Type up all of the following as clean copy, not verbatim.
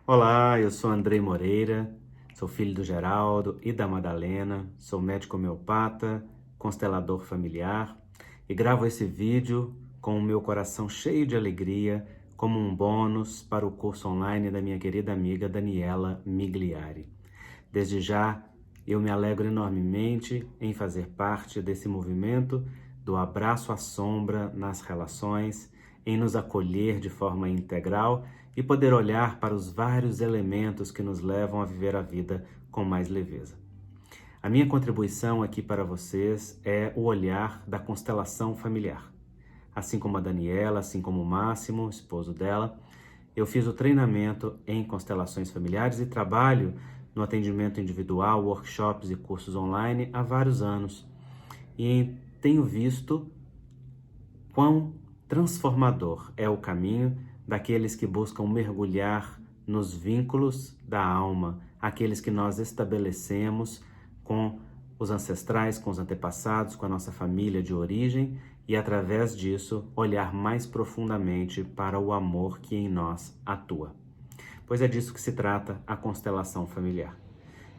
Olá, eu sou Andrei Moreira, sou filho do Geraldo e da Madalena, sou médico homeopata, constelador familiar e gravo esse vídeo com o meu coração cheio de alegria como um bônus para o curso online da minha querida amiga Daniela Migliari. Desde já, eu me alegro enormemente em fazer parte desse movimento do abraço à sombra nas relações, em nos acolher de forma integral e poder olhar para os vários elementos que nos levam a viver a vida com mais leveza. A minha contribuição aqui para vocês é o olhar da constelação familiar. Assim como a Daniela, assim como o Máximo, esposo dela, eu fiz o treinamento em constelações familiares e trabalho no atendimento individual, workshops e cursos online há vários anos. E tenho visto quão transformador é o caminho daqueles que buscam mergulhar nos vínculos da alma, aqueles que nós estabelecemos com os ancestrais, com os antepassados, com a nossa família de origem e, através disso, olhar mais profundamente para o amor que em nós atua. Pois é disso que se trata a constelação familiar.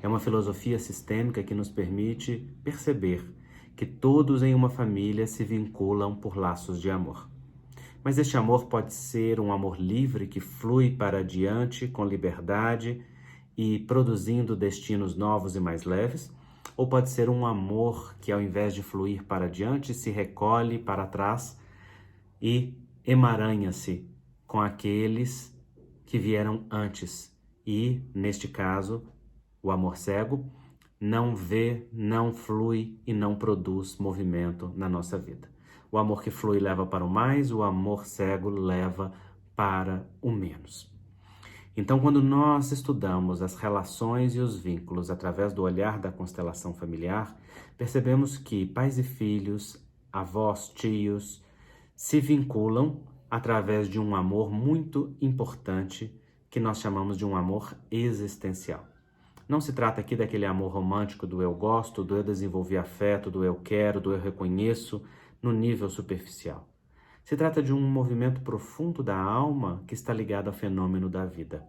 É uma filosofia sistêmica que nos permite perceber que todos em uma família se vinculam por laços de amor. Mas este amor pode ser um amor livre que flui para adiante com liberdade e produzindo destinos novos e mais leves, ou pode ser um amor que, ao invés de fluir para adiante, se recolhe para trás e emaranha-se com aqueles que vieram antes. E, neste caso, o amor cego não vê, não flui e não produz movimento na nossa vida. O amor que flui leva para o mais, o amor cego leva para o menos. Então, quando nós estudamos as relações e os vínculos através do olhar da constelação familiar, percebemos que pais e filhos, avós, tios, se vinculam através de um amor muito importante que nós chamamos de um amor existencial. Não se trata aqui daquele amor romântico do eu gosto, do eu desenvolver afeto, do eu quero, do eu reconheço no nível superficial. Se trata de um movimento profundo da alma que está ligado ao fenômeno da vida.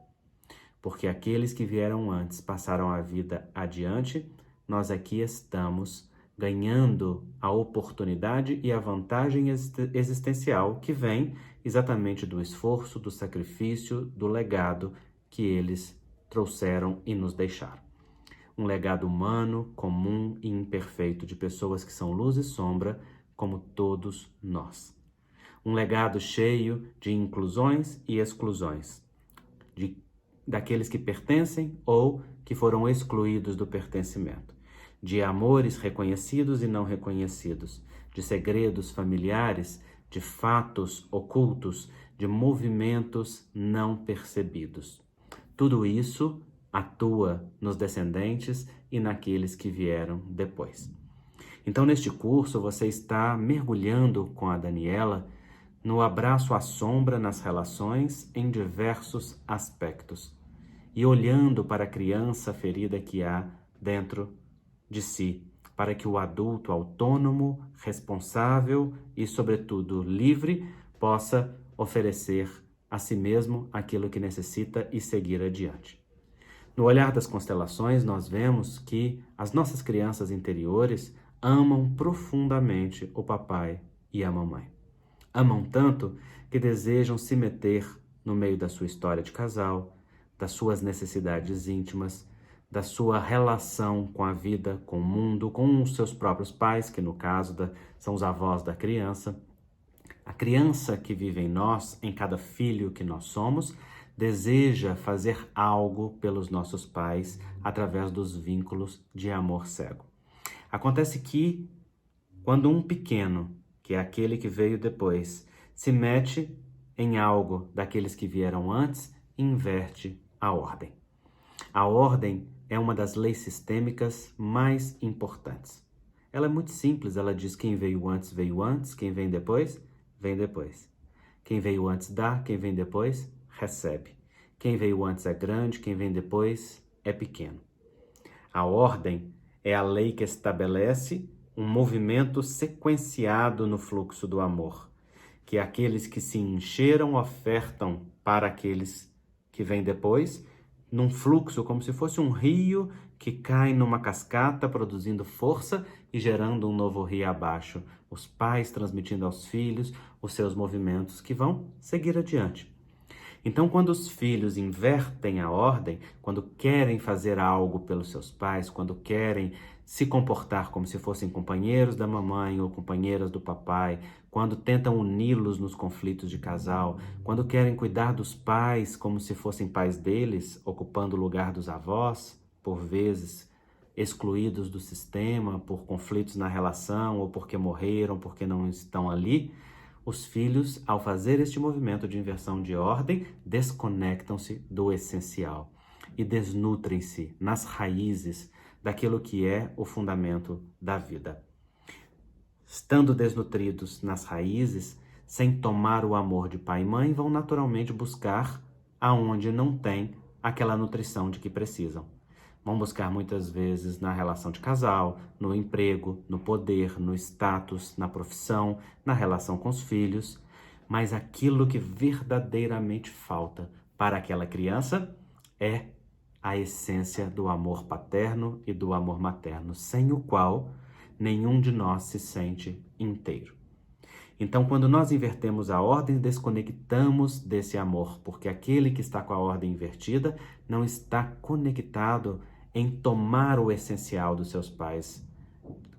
Porque aqueles que vieram antes passaram a vida adiante, nós aqui estamos ganhando a oportunidade e a vantagem existencial que vem exatamente do esforço, do sacrifício, do legado que eles trouxeram e nos deixaram. Um legado humano, comum e imperfeito de pessoas que são luz e sombra, como todos nós. Um legado cheio de inclusões e exclusões, daqueles que pertencem ou que foram excluídos do pertencimento, de amores reconhecidos e não reconhecidos, de segredos familiares, de fatos ocultos, de movimentos não percebidos. Tudo isso atua nos descendentes e naqueles que vieram depois. Então, neste curso, você está mergulhando com a Daniela no abraço à sombra nas relações em diversos aspectos e olhando para a criança ferida que há dentro de si, para que o adulto autônomo, responsável e, sobretudo, livre possa oferecer a si mesmo aquilo que necessita e seguir adiante. No olhar das constelações, nós vemos que as nossas crianças interiores amam profundamente o papai e a mamãe. Amam tanto que desejam se meter no meio da sua história de casal, das suas necessidades íntimas, da sua relação com a vida, com o mundo, com os seus próprios pais, que no caso são os avós da criança. A criança que vive em nós, em cada filho que nós somos, deseja fazer algo pelos nossos pais através dos vínculos de amor cego. Acontece que, quando um pequeno, que é aquele que veio depois, se mete em algo daqueles que vieram antes, inverte a ordem. A ordem é uma das leis sistêmicas mais importantes. Ela é muito simples, ela diz quem veio antes, quem vem depois, vem depois. Quem veio antes dá, quem vem depois, recebe. Quem veio antes é grande, quem vem depois é pequeno. A ordem é a lei que estabelece um movimento sequenciado no fluxo do amor, que aqueles que se encheram ofertam para aqueles que vem depois, num fluxo, como se fosse um rio que cai numa cascata, produzindo força e gerando um novo rio abaixo. Os pais transmitindo aos filhos os seus movimentos que vão seguir adiante. Então, quando os filhos invertem a ordem, quando querem fazer algo pelos seus pais, quando querem se comportar como se fossem companheiros da mamãe ou companheiras do papai, quando tentam uni-los nos conflitos de casal, quando querem cuidar dos pais como se fossem pais deles, ocupando o lugar dos avós, por vezes excluídos do sistema por conflitos na relação ou porque morreram, porque não estão ali, os filhos, ao fazer este movimento de inversão de ordem, desconectam-se do essencial e desnutrem-se nas raízes daquilo que é o fundamento da vida. Estando desnutridos nas raízes, sem tomar o amor de pai e mãe, vão naturalmente buscar aonde não tem aquela nutrição de que precisam. Vão buscar muitas vezes na relação de casal, no emprego, no poder, no status, na profissão, na relação com os filhos. Mas aquilo que verdadeiramente falta para aquela criança é a essência do amor paterno e do amor materno, sem o qual nenhum de nós se sente inteiro. Então, quando nós invertemos a ordem, desconectamos desse amor, porque aquele que está com a ordem invertida não está conectado em tomar o essencial dos seus pais,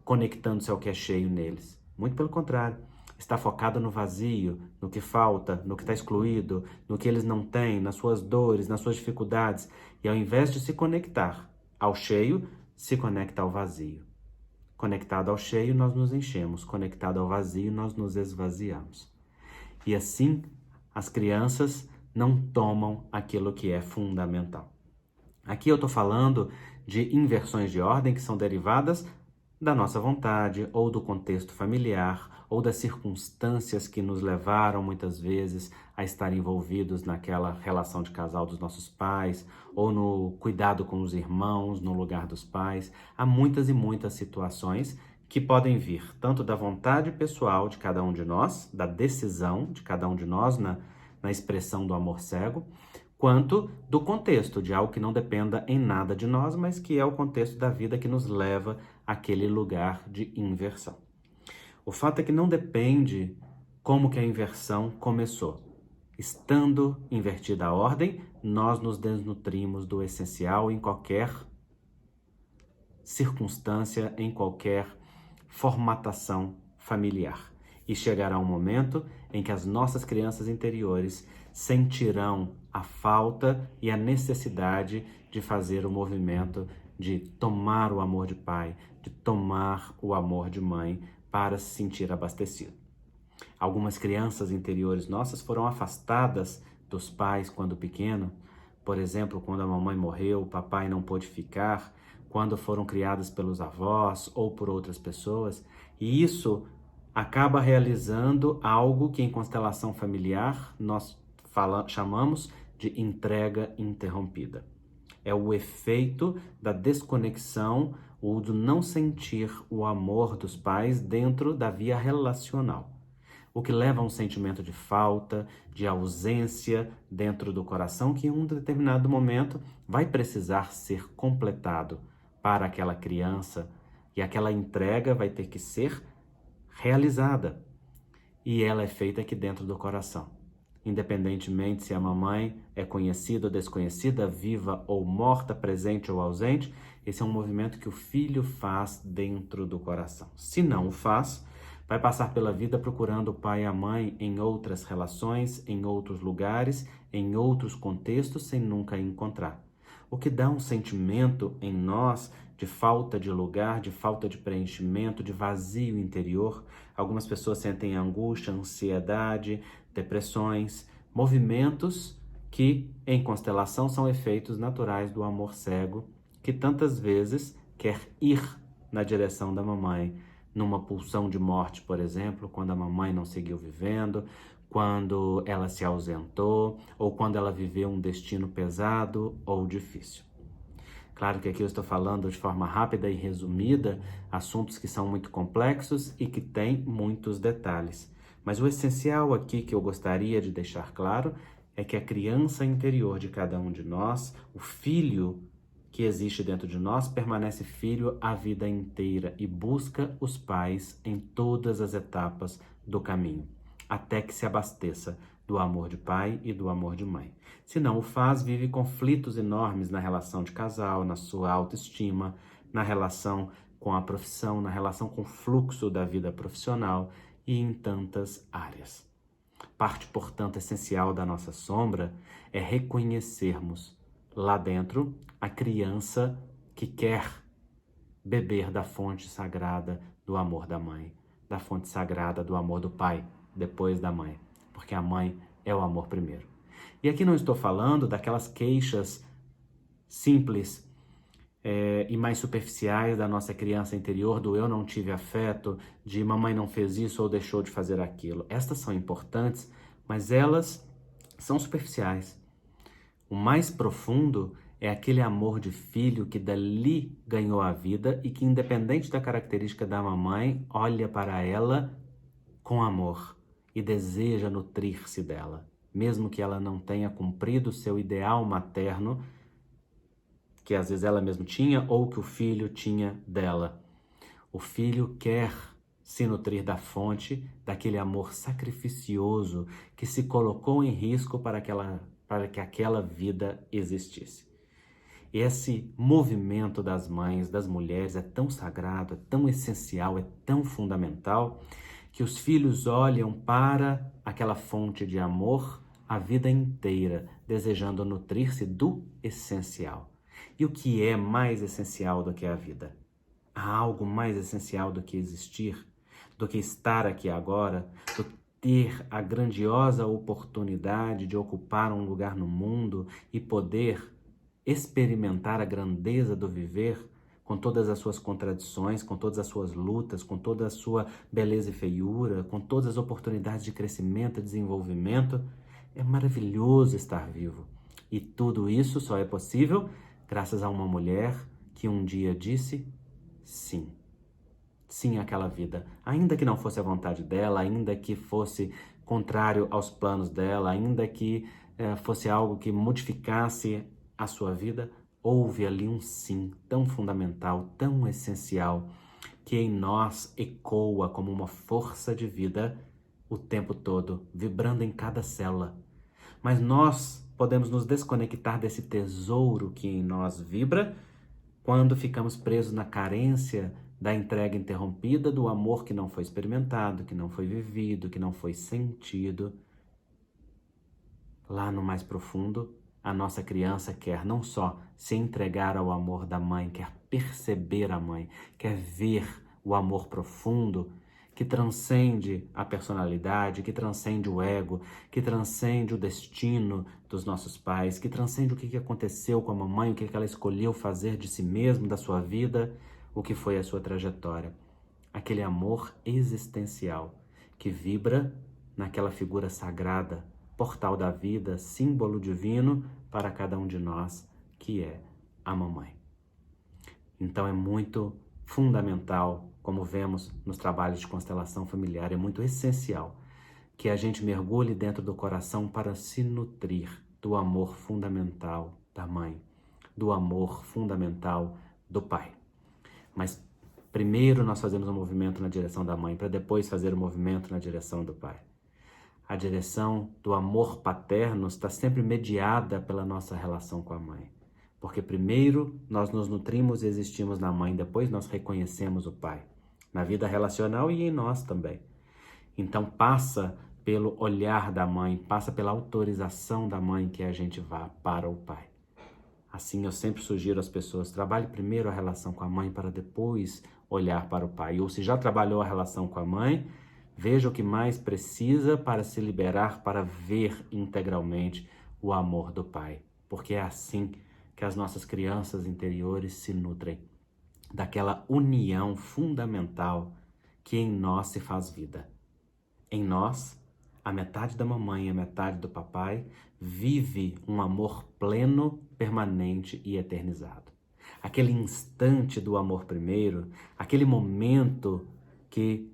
conectando-se ao que é cheio neles. Muito pelo contrário, está focado no vazio, no que falta, no que está excluído, no que eles não têm, nas suas dores, nas suas dificuldades. E ao invés de se conectar ao cheio, se conecta ao vazio. Conectado ao cheio, nós nos enchemos. Conectado ao vazio, nós nos esvaziamos. E assim, as crianças não tomam aquilo que é fundamental. Aqui eu estou falando de inversões de ordem que são derivadas da nossa vontade, ou do contexto familiar, ou das circunstâncias que nos levaram muitas vezes a estar envolvidos naquela relação de casal dos nossos pais, ou no cuidado com os irmãos, no lugar dos pais. Há muitas e muitas situações que podem vir tanto da vontade pessoal de cada um de nós, da decisão de cada um de nós na expressão do amor cego, quanto do contexto, de algo que não dependa em nada de nós, mas que é o contexto da vida que nos leva àquele lugar de inversão. O fato é que não depende como que a inversão começou. Estando invertida a ordem, nós nos desnutrimos do essencial em qualquer circunstância, em qualquer formatação familiar. E chegará um momento em que as nossas crianças interiores sentirão a falta e a necessidade de fazer o movimento de tomar o amor de pai, de tomar o amor de mãe para se sentir abastecido. Algumas crianças interiores nossas foram afastadas dos pais quando pequeno, por exemplo, quando a mamãe morreu, o papai não pôde ficar, quando foram criadas pelos avós ou por outras pessoas, e isso acaba realizando algo que em constelação familiar nós chamamos de entrega interrompida. É o efeito da desconexão ou do não sentir o amor dos pais dentro da via relacional, o que leva a um sentimento de falta, de ausência dentro do coração que em um determinado momento vai precisar ser completado para aquela criança e aquela entrega vai ter que ser realizada e ela é feita aqui dentro do coração. Independentemente se a mamãe é conhecida ou desconhecida, viva ou morta, presente ou ausente, esse é um movimento que o filho faz dentro do coração. Se não o faz, vai passar pela vida procurando o pai e a mãe em outras relações, em outros lugares, em outros contextos, sem nunca encontrar. O que dá um sentimento em nós de falta de lugar, de falta de preenchimento, de vazio interior. Algumas pessoas sentem angústia, ansiedade, depressões, movimentos que, em constelação, são efeitos naturais do amor cego, que tantas vezes quer ir na direção da mamãe, numa pulsão de morte, por exemplo, quando a mamãe não seguiu vivendo, quando ela se ausentou, ou quando ela viveu um destino pesado ou difícil. Claro que aqui eu estou falando de forma rápida e resumida, assuntos que são muito complexos e que têm muitos detalhes. Mas o essencial aqui que eu gostaria de deixar claro é que a criança interior de cada um de nós, o filho que existe dentro de nós, permanece filho a vida inteira e busca os pais em todas as etapas do caminho, até que se abasteça do amor de pai e do amor de mãe. Se não o faz, vive conflitos enormes na relação de casal, na sua autoestima, na relação com a profissão, na relação com o fluxo da vida profissional e em tantas áreas. Parte, portanto, essencial da nossa sombra é reconhecermos lá dentro a criança que quer beber da fonte sagrada do amor da mãe, da fonte sagrada do amor do pai, depois da mãe, porque a mãe é o amor primeiro. E aqui não estou falando daquelas queixas simples e mais superficiais da nossa criança interior, do eu não tive afeto, de mamãe não fez isso ou deixou de fazer aquilo. Estas são importantes, mas elas são superficiais. O mais profundo é aquele amor de filho que dali ganhou a vida e que, independente da característica da mamãe, olha para ela com amor e deseja nutrir-se dela, mesmo que ela não tenha cumprido o seu ideal materno, que às vezes ela mesma tinha ou que o filho tinha dela. O filho quer se nutrir da fonte, daquele amor sacrificioso que se colocou em risco para que aquela vida existisse. Esse movimento das mães, das mulheres, é tão sagrado, é tão essencial, é tão fundamental, que os filhos olham para aquela fonte de amor a vida inteira, desejando nutrir-se do essencial. E o que é mais essencial do que a vida? Há algo mais essencial do que existir, do que estar aqui agora, do ter a grandiosa oportunidade de ocupar um lugar no mundo e poder experimentar a grandeza do viver com todas as suas contradições, com todas as suas lutas, com toda a sua beleza e feiura, com todas as oportunidades de crescimento e desenvolvimento. É maravilhoso estar vivo. E tudo isso só é possível graças a uma mulher que um dia disse sim. Sim àquela vida. Ainda que não fosse a vontade dela, ainda que fosse contrário aos planos dela, ainda que fosse algo que modificasse a sua vida, houve ali um sim tão fundamental, tão essencial, que em nós ecoa como uma força de vida o tempo todo, vibrando em cada célula. Mas nós podemos nos desconectar desse tesouro que em nós vibra quando ficamos presos na carência da entrega interrompida, do amor que não foi experimentado, que não foi vivido, que não foi sentido. Lá no mais profundo, a nossa criança quer não só se entregar ao amor da mãe, quer perceber a mãe, quer ver o amor profundo que transcende a personalidade, que transcende o ego, que transcende o destino dos nossos pais, que transcende o que aconteceu com a mamãe, o que ela escolheu fazer de si mesma, da sua vida, o que foi a sua trajetória. Aquele amor existencial que vibra naquela figura sagrada, portal da vida, símbolo divino para cada um de nós, que é a mamãe. Então é muito fundamental, como vemos nos trabalhos de constelação familiar, é muito essencial que a gente mergulhe dentro do coração para se nutrir do amor fundamental da mãe, do amor fundamental do pai. Mas primeiro nós fazemos um movimento na direção da mãe, para depois fazer o movimento na direção do pai. A direção do amor paterno está sempre mediada pela nossa relação com a mãe. Porque primeiro nós nos nutrimos e existimos na mãe, depois nós reconhecemos o pai, na vida relacional e em nós também. Então passa pelo olhar da mãe, passa pela autorização da mãe que a gente vá para o pai. Assim eu sempre sugiro às pessoas, trabalhe primeiro a relação com a mãe para depois olhar para o pai. Ou se já trabalhou a relação com a mãe, veja o que mais precisa para se liberar, para ver integralmente o amor do pai. Porque é assim que as nossas crianças interiores se nutrem daquela união fundamental que em nós se faz vida. Em nós, a metade da mamãe e a metade do papai vive um amor pleno, permanente e eternizado. Aquele instante do amor primeiro, aquele momento que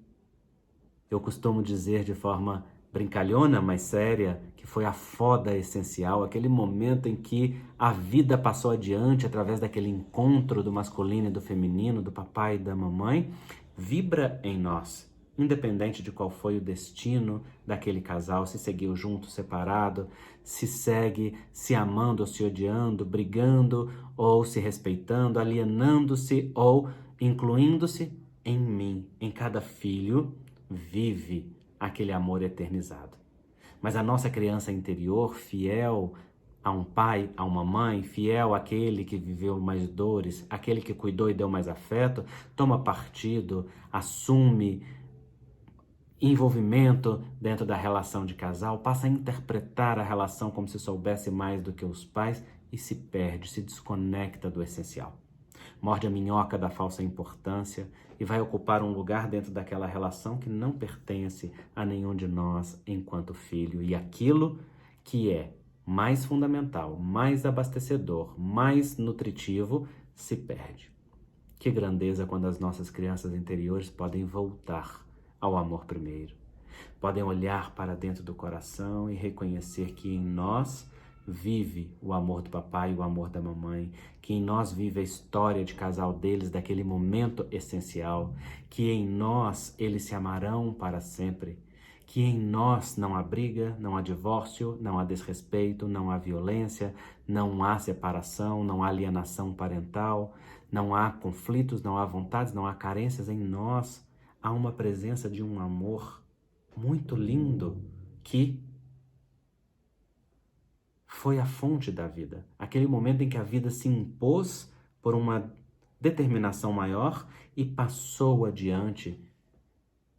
eu costumo dizer de forma brincalhona, mas séria, que que foi a foda essencial, aquele momento em que a vida passou adiante através daquele encontro do masculino e do feminino, do papai e da mamãe, vibra em nós, independente de qual foi o destino daquele casal, se seguiu junto, separado, se segue se amando ou se odiando, brigando ou se respeitando, alienando-se ou incluindo-se. Em mim, em cada filho, vive aquele amor eternizado. Mas a nossa criança interior, fiel a um pai, a uma mãe, fiel àquele que viveu mais dores, aquele que cuidou e deu mais afeto, toma partido, assume envolvimento dentro da relação de casal, passa a interpretar a relação como se soubesse mais do que os pais e se perde, se desconecta do essencial. Morde a minhoca da falsa importância e vai ocupar um lugar dentro daquela relação que não pertence a nenhum de nós enquanto filho. E aquilo que é mais fundamental, mais abastecedor, mais nutritivo, se perde. Que grandeza quando as nossas crianças interiores podem voltar ao amor primeiro. Podem olhar para dentro do coração e reconhecer que em nós vive o amor do papai e o amor da mamãe, que em nós vive a história de casal deles, daquele momento essencial, que em nós eles se amarão para sempre, que em nós não há briga, não há divórcio, não há desrespeito, não há violência, não há separação, não há alienação parental, não há conflitos, não há vontades, não há carências. Em nós há uma presença de um amor muito lindo que foi a fonte da vida. Aquele momento em que a vida se impôs por uma determinação maior e passou adiante.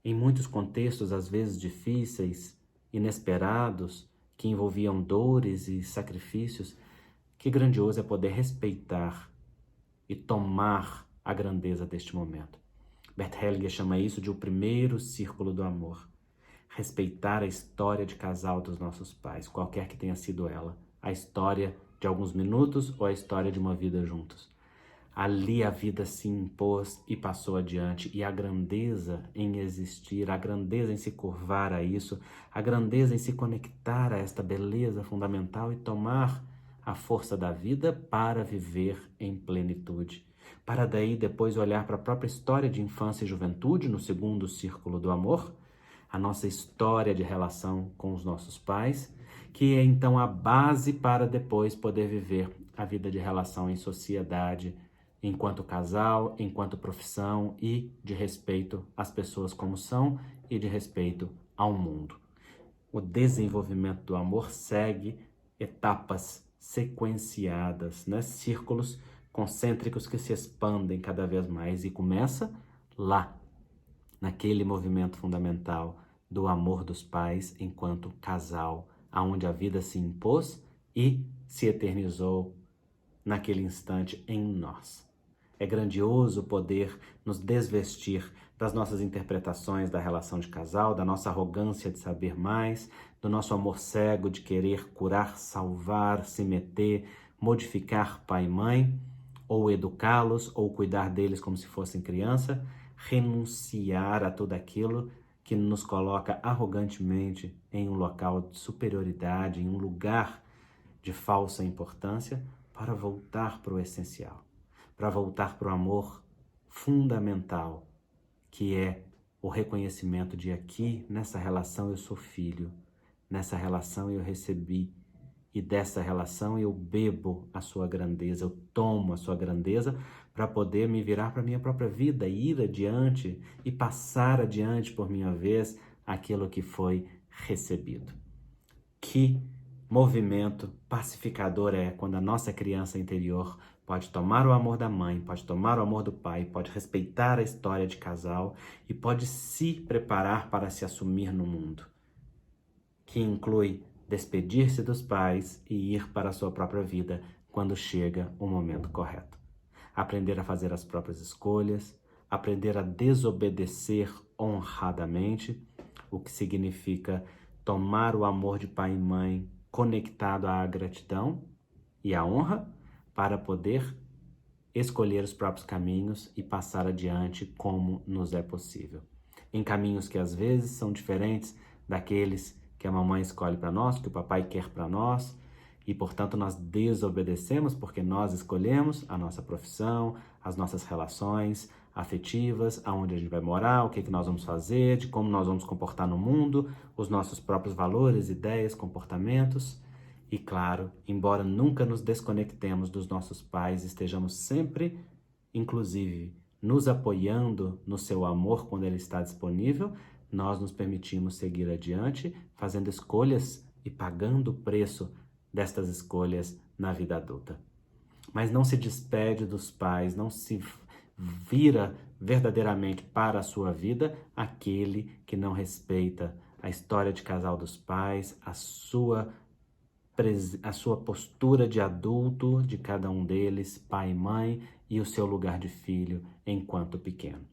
Em muitos contextos, às vezes difíceis, inesperados, que envolviam dores e sacrifícios, que grandioso é poder respeitar e tomar a grandeza deste momento. Bert Hellinger chama isso de o primeiro círculo do amor. Respeitar a história de casal dos nossos pais, qualquer que tenha sido ela. A história de alguns minutos ou a história de uma vida juntos. Ali a vida se impôs e passou adiante, e a grandeza em existir, a grandeza em se curvar a isso, a grandeza em se conectar a esta beleza fundamental e tomar a força da vida para viver em plenitude. Para daí depois olhar para a própria história de infância e juventude, no segundo círculo do amor, a nossa história de relação com os nossos pais, que é então a base para depois poder viver a vida de relação em sociedade, enquanto casal, enquanto profissão e de respeito às pessoas como são e de respeito ao mundo. O desenvolvimento do amor segue etapas sequenciadas, né? Círculos concêntricos que se expandem cada vez mais e começa lá, naquele movimento fundamental do amor dos pais enquanto casal, aonde a vida se impôs e se eternizou naquele instante em nós. É grandioso poder nos desvestir das nossas interpretações da relação de casal, da nossa arrogância de saber mais, do nosso amor cego de querer curar, salvar, se meter, modificar pai e mãe, ou educá-los, ou cuidar deles como se fossem criança, renunciar a tudo aquilo que nos coloca arrogantemente em um local de superioridade, em um lugar de falsa importância, para voltar para o essencial, para voltar para o amor fundamental, que é o reconhecimento de aqui, nessa relação eu sou filho, nessa relação eu recebi, e dessa relação eu bebo a sua grandeza, eu tomo a sua grandeza para poder me virar para a minha própria vida, ir adiante e passar adiante por minha vez aquilo que foi recebido. Que movimento pacificador é quando a nossa criança interior pode tomar o amor da mãe, pode tomar o amor do pai, pode respeitar a história de casal e pode se preparar para se assumir no mundo, que inclui despedir-se dos pais e ir para a sua própria vida quando chega o momento correto. Aprender a fazer as próprias escolhas, aprender a desobedecer honradamente, o que significa tomar o amor de pai e mãe conectado à gratidão e à honra para poder escolher os próprios caminhos e passar adiante como nos é possível. Em caminhos que às vezes são diferentes daqueles que a mamãe escolhe para nós, que o papai quer para nós, e portanto nós desobedecemos porque nós escolhemos a nossa profissão, as nossas relações afetivas, aonde a gente vai morar, o que nós vamos fazer, de como nós vamos comportar no mundo, os nossos próprios valores, ideias, comportamentos. E claro, embora nunca nos desconectemos dos nossos pais, estejamos sempre, inclusive, nos apoiando no seu amor quando ele está disponível, nós nos permitimos seguir adiante, fazendo escolhas e pagando o preço destas escolhas na vida adulta. Mas não se despede dos pais, não se vira verdadeiramente para a sua vida aquele que não respeita a história de casal dos pais, a sua postura de adulto de cada um deles, pai e mãe, e o seu lugar de filho enquanto pequeno.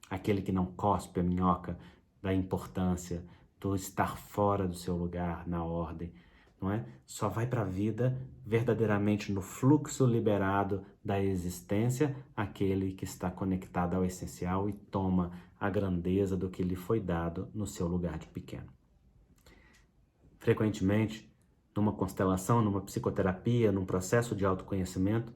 Aquele que não cospe a minhoca da importância do estar fora do seu lugar na ordem, não é? Só vai para a vida verdadeiramente no fluxo liberado da existência aquele que está conectado ao essencial e toma a grandeza do que lhe foi dado no seu lugar de pequeno. Frequentemente, numa constelação, numa psicoterapia, num processo de autoconhecimento,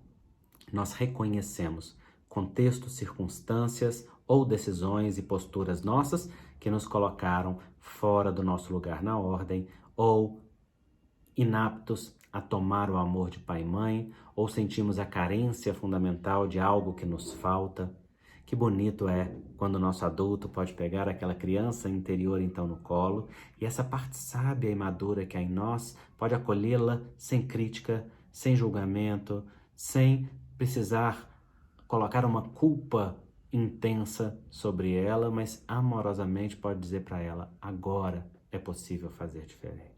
nós reconhecemos contextos, circunstâncias ou decisões e posturas nossas que nos colocaram fora do nosso lugar na ordem ou inaptos a tomar o amor de pai e mãe, ou sentimos a carência fundamental de algo que nos falta. Que bonito é quando o nosso adulto pode pegar aquela criança interior então no colo e essa parte sábia e madura que há em nós pode acolhê-la sem crítica, sem julgamento, sem precisar colocar uma culpa intensa sobre ela, mas amorosamente pode dizer para ela: agora é possível fazer diferente.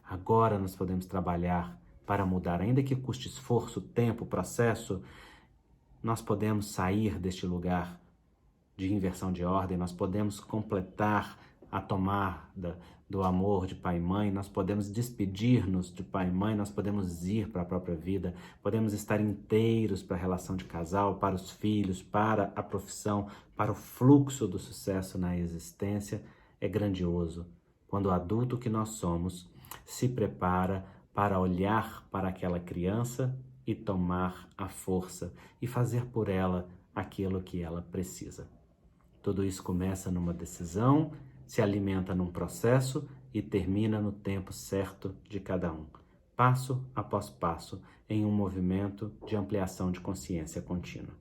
Agora nós podemos trabalhar para mudar, ainda que custe esforço, tempo, processo. Nós podemos sair deste lugar de inversão de ordem, nós podemos completar a tomada do amor de pai e mãe, nós podemos despedir-nos de pai e mãe, nós podemos ir para a própria vida, podemos estar inteiros para a relação de casal, para os filhos, para a profissão, para o fluxo do sucesso na existência. É grandioso quando o adulto que nós somos se prepara para olhar para aquela criança e tomar a força e fazer por ela aquilo que ela precisa. Tudo isso começa numa decisão, se alimenta num processo e termina no tempo certo de cada um, passo após passo, em um movimento de ampliação de consciência contínua.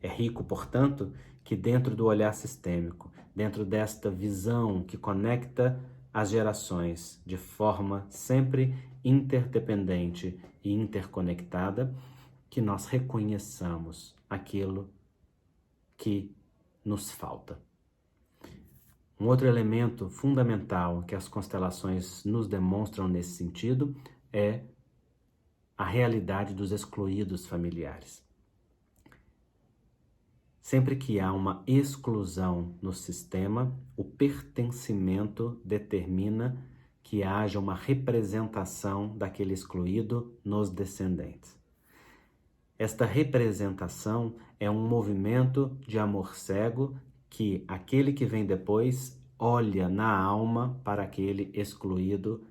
É rico, portanto, que dentro do olhar sistêmico, dentro desta visão que conecta as gerações de forma sempre interdependente e interconectada, que nós reconheçamos aquilo que nos falta. Um outro elemento fundamental que as constelações nos demonstram nesse sentido é a realidade dos excluídos familiares. Sempre que há uma exclusão no sistema, o pertencimento determina que haja uma representação daquele excluído nos descendentes. Esta representação é um movimento de amor cego que aquele que vem depois olha na alma para aquele excluído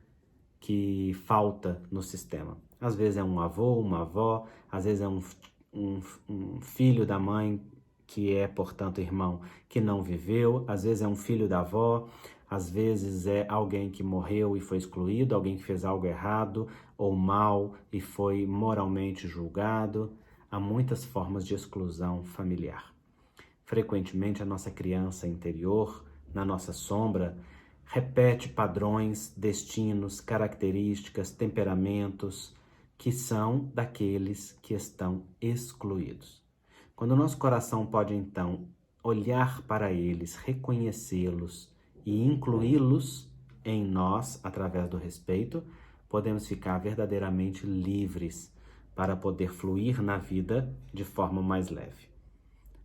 que falta no sistema. Às vezes é um avô, uma avó, às vezes é um filho da mãe que é, portanto, irmão, que não viveu, às vezes é um filho da avó, às vezes é alguém que morreu e foi excluído, alguém que fez algo errado ou mal e foi moralmente julgado. Há muitas formas de exclusão familiar. Frequentemente, a nossa criança interior, na nossa sombra, repete padrões, destinos, características, temperamentos que são daqueles que estão excluídos. Quando o nosso coração pode, então, olhar para eles, reconhecê-los e incluí-los em nós através do respeito, podemos ficar verdadeiramente livres para poder fluir na vida de forma mais leve.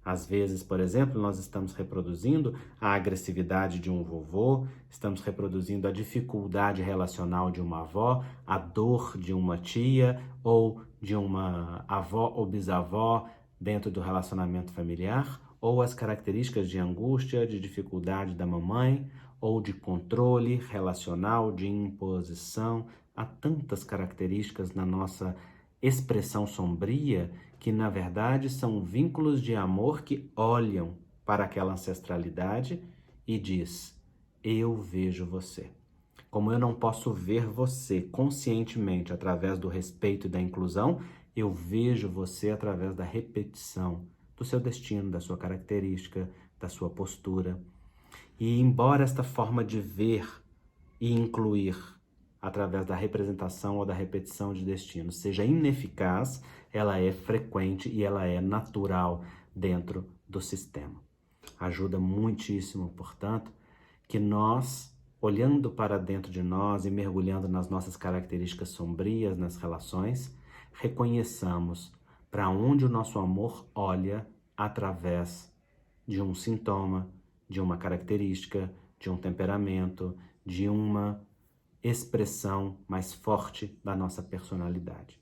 Às vezes, por exemplo, nós estamos reproduzindo a agressividade de um vovô, estamos reproduzindo a dificuldade relacional de uma avó, a dor de uma tia ou de uma avó ou bisavó dentro do relacionamento familiar, ou as características de angústia, de dificuldade da mamãe ou de controle relacional, de imposição. Há tantas características na nossa expressão sombria que, na verdade, são vínculos de amor que olham para aquela ancestralidade e diz: eu vejo você. Como eu não posso ver você conscientemente através do respeito e da inclusão, eu vejo você através da repetição do seu destino, da sua característica, da sua postura. E embora esta forma de ver e incluir através da representação ou da repetição de destino seja ineficaz, ela é frequente e ela é natural dentro do sistema. Ajuda muitíssimo, portanto, que nós, olhando para dentro de nós e mergulhando nas nossas características sombrias nas relações, reconheçamos para onde o nosso amor olha através de um sintoma, de uma característica, de um temperamento, de uma expressão mais forte da nossa personalidade.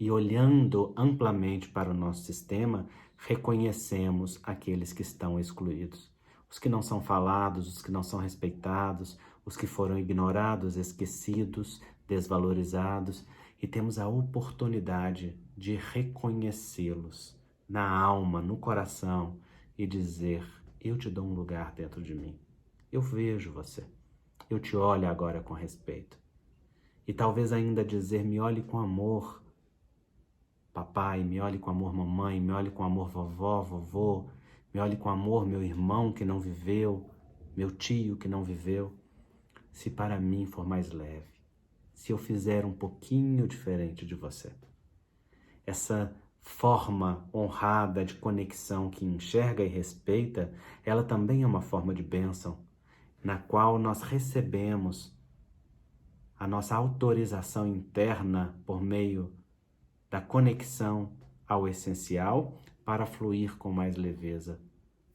E olhando amplamente para o nosso sistema, reconhecemos aqueles que estão excluídos. Os que não são falados, os que não são respeitados, os que foram ignorados, esquecidos, desvalorizados, e temos a oportunidade de reconhecê-los na alma, no coração, e dizer: eu te dou um lugar dentro de mim. Eu vejo você. Eu te olho agora com respeito. E talvez ainda dizer: me olhe com amor, papai, me olhe com amor, mamãe, me olhe com amor, vovó, vovô, me olhe com amor, meu irmão que não viveu, meu tio que não viveu. Se para mim for mais leve, se eu fizer um pouquinho diferente de você. Essa forma honrada de conexão que enxerga e respeita, ela também é uma forma de bênção, na qual nós recebemos a nossa autorização interna por meio da conexão ao essencial para fluir com mais leveza.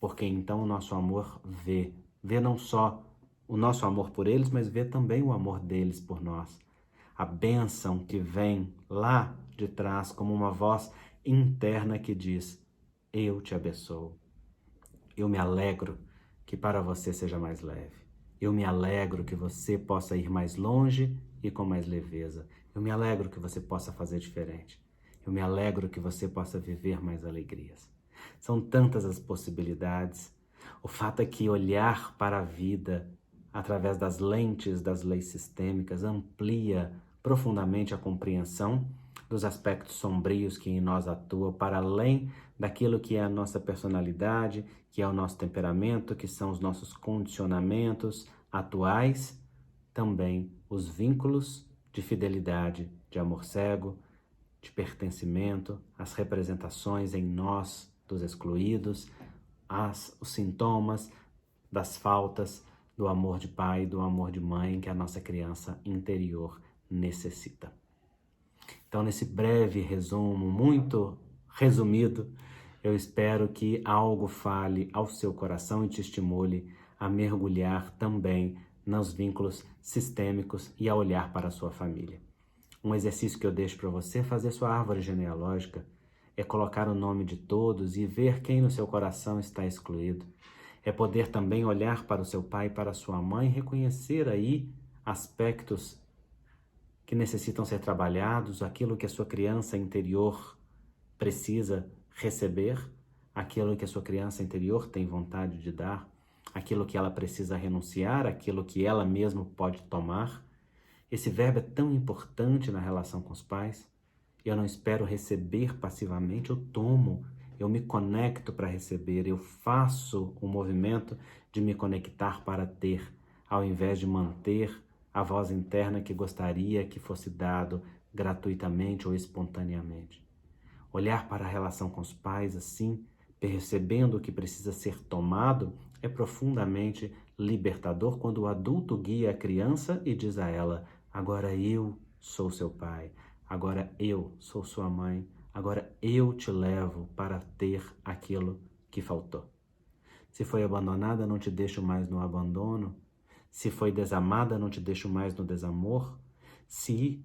Porque então o nosso amor vê não só o nosso amor por eles, mas vê também o amor deles por nós. A bênção que vem lá de trás como uma voz interna que diz: eu te abençoo. Eu me alegro que para você seja mais leve. Eu me alegro que você possa ir mais longe e com mais leveza. Eu me alegro que você possa fazer diferente. Eu me alegro que você possa viver mais alegrias. São tantas as possibilidades. O fato é que olhar para a vida através das lentes das leis sistêmicas amplia profundamente a compreensão dos aspectos sombrios que em nós atuam, para além daquilo que é a nossa personalidade, que é o nosso temperamento, que são os nossos condicionamentos atuais, também os vínculos de fidelidade, de amor cego, de pertencimento, as representações em nós dos excluídos, os sintomas das faltas do amor de pai, do amor de mãe que a nossa criança interior necessita. Então, nesse breve resumo, muito resumido, eu espero que algo fale ao seu coração e te estimule a mergulhar também nos vínculos sistêmicos e a olhar para a sua família. Um exercício que eu deixo para você fazer sua árvore genealógica é colocar o nome de todos e ver quem no seu coração está excluído. É poder também olhar para o seu pai e para a sua mãe e reconhecer aí aspectos que necessitam ser trabalhados, aquilo que a sua criança interior precisa receber, aquilo que a sua criança interior tem vontade de dar, aquilo que ela precisa renunciar, aquilo que ela mesma pode tomar. Esse verbo é tão importante na relação com os pais. Eu não espero receber passivamente, eu tomo, eu me conecto para receber, eu faço o movimento de me conectar para ter, ao invés de manter a voz interna que gostaria que fosse dado gratuitamente ou espontaneamente. Olhar para a relação com os pais assim, percebendo o que precisa ser tomado, é profundamente libertador quando o adulto guia a criança e diz a ela: agora eu sou seu pai, agora eu sou sua mãe, agora eu te levo para ter aquilo que faltou. Se foi abandonada, não te deixo mais no abandono. Se foi desamada, não te deixo mais no desamor. Se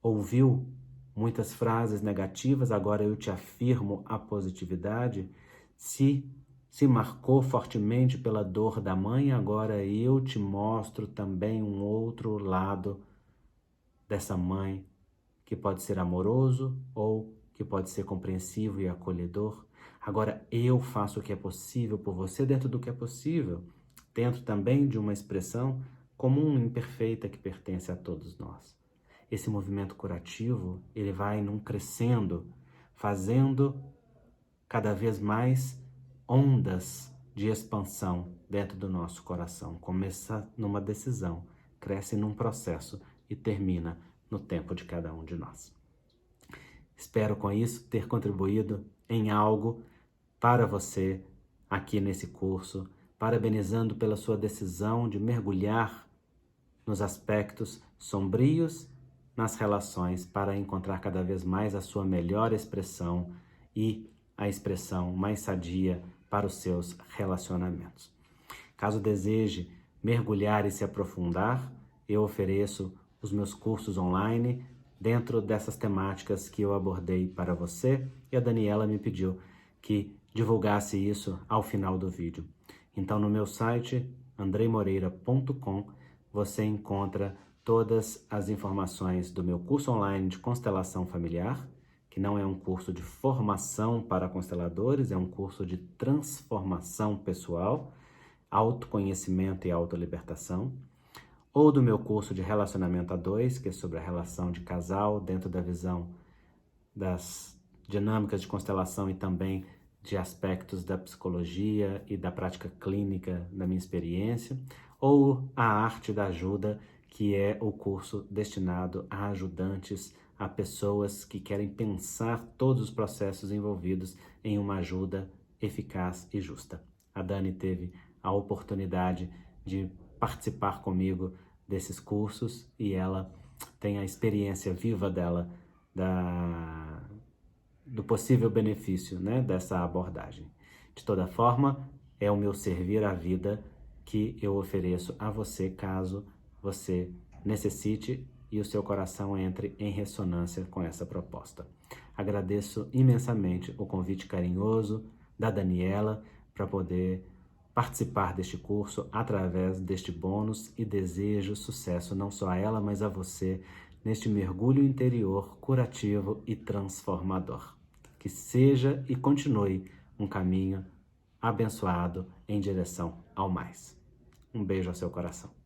ouviu muitas frases negativas, agora eu te afirmo a positividade. Se se marcou fortemente pela dor da mãe, agora eu te mostro também um outro lado dessa mãe, que pode ser amoroso ou que pode ser compreensivo e acolhedor. Agora eu faço o que é possível por você dentro do que é possível, dentro também de uma expressão comum, imperfeita, que pertence a todos nós. Esse movimento curativo, ele vai num crescendo, fazendo cada vez mais ondas de expansão dentro do nosso coração. Começa numa decisão, cresce num processo e termina no tempo de cada um de nós. Espero com isso ter contribuído em algo para você aqui nesse curso, parabenizando pela sua decisão de mergulhar nos aspectos sombrios nas relações para encontrar cada vez mais a sua melhor expressão e a expressão mais sadia para os seus relacionamentos. Caso deseje mergulhar e se aprofundar, eu ofereço os meus cursos online dentro dessas temáticas que eu abordei para você, e a Daniela me pediu que divulgasse isso ao final do vídeo. Então, no meu site, andreimoreira.com, você encontra todas as informações do meu curso online de constelação familiar, que não é um curso de formação para consteladores, é um curso de transformação pessoal, autoconhecimento e autolibertação, ou do meu curso de relacionamento a dois, que é sobre a relação de casal dentro da visão das dinâmicas de constelação e também de aspectos da psicologia e da prática clínica da minha experiência, ou a arte da ajuda, que é o curso destinado a ajudantes, a pessoas que querem pensar todos os processos envolvidos em uma ajuda eficaz e justa. A Dani teve a oportunidade de participar comigo desses cursos e ela tem a experiência viva dela do possível benefício, né, dessa abordagem. De toda forma, é o meu servir à vida que eu ofereço a você caso você necessite e o seu coração entre em ressonância com essa proposta. Agradeço imensamente o convite carinhoso da Daniela para poder participar deste curso através deste bônus e desejo sucesso não só a ela, mas a você neste mergulho interior curativo e transformador. Que seja e continue um caminho abençoado em direção ao mais. Um beijo ao seu coração.